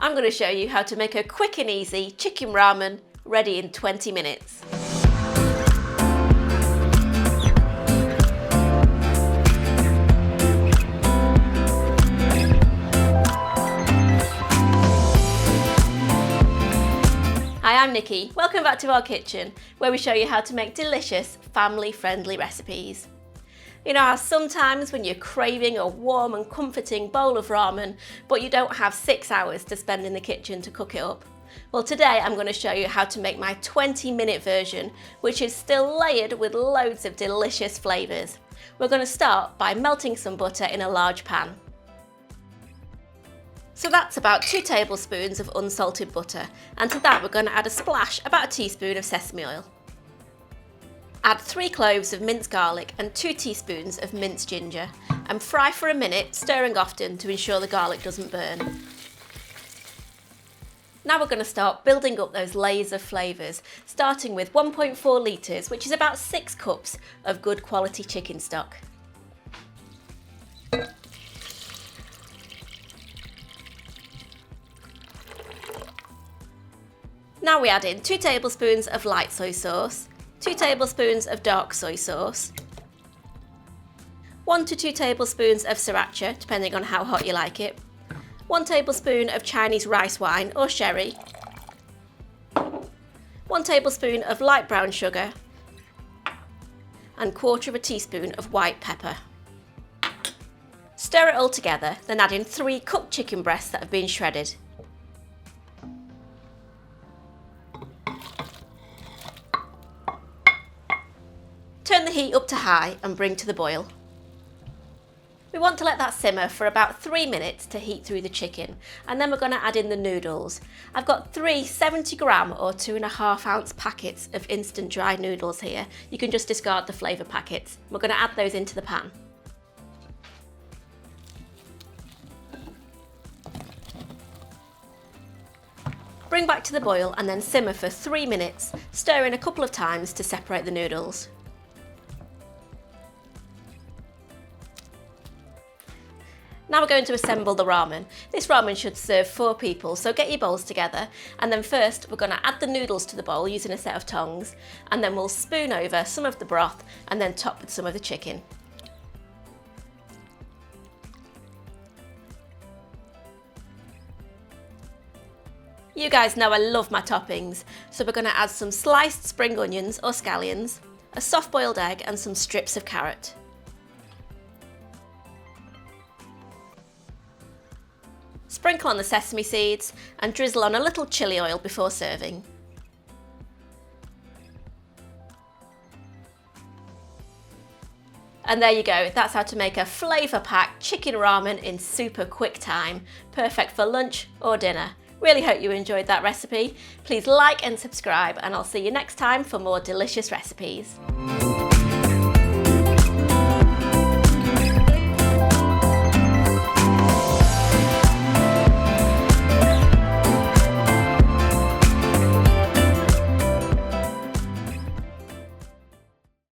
I'm going to show you how to make a quick and easy chicken ramen ready in 20 minutes. Hi, I'm Nikki. Welcome back to our kitchen, where we show you how to make delicious, family-friendly recipes. You know how sometimes when you're craving a warm and comforting bowl of ramen, but you don't have 6 hours to spend in the kitchen to cook it up? Well, today I'm going to show you how to make my 20-minute version, which is still layered with loads of delicious flavours. We're going to start by melting some butter in a large pan. So that's about 2 tablespoons of unsalted butter, and to that we're going to add a splash, about a teaspoon of sesame oil. Add 3 cloves of minced garlic and 2 teaspoons of minced ginger, and fry for a minute, stirring often to ensure the garlic doesn't burn. Now we're going to start building up those layers of flavours, starting with 1.4 litres, which is about 6 cups of good quality chicken stock. Now we add in 2 tablespoons of light soy sauce, 2 tablespoons of dark soy sauce, 1 to 2 tablespoons of sriracha, depending on how hot you like it, 1 tablespoon of Chinese rice wine or sherry, 1 tablespoon of light brown sugar, and 1/4 teaspoon of white pepper. Stir it all together, then add in 3 cooked chicken breasts that have been shredded. Turn the heat up to high and bring to the boil. We want to let that simmer for about 3 minutes to heat through the chicken, and then we're going to add in the noodles. I've got 3 70-gram or 2.5 ounce packets of instant dry noodles here. You can just discard the flavour packets. We're going to add those into the pan. Bring back to the boil and then simmer for 3 minutes, stirring a couple of times to separate the noodles. Now we're going to assemble the ramen. This ramen should serve 4 people, so get your bowls together, and then first we're going to add the noodles to the bowl using a set of tongs, and then we'll spoon over some of the broth and then top with some of the chicken. You guys know I love my toppings, so we're going to add some sliced spring onions or scallions, a soft boiled egg and some strips of carrot. Sprinkle on the sesame seeds and drizzle on a little chilli oil before serving. And there you go, that's how to make a flavour-packed chicken ramen in super quick time. Perfect for lunch or dinner. Really hope you enjoyed that recipe. Please like and subscribe, and I'll see you next time for more delicious recipes.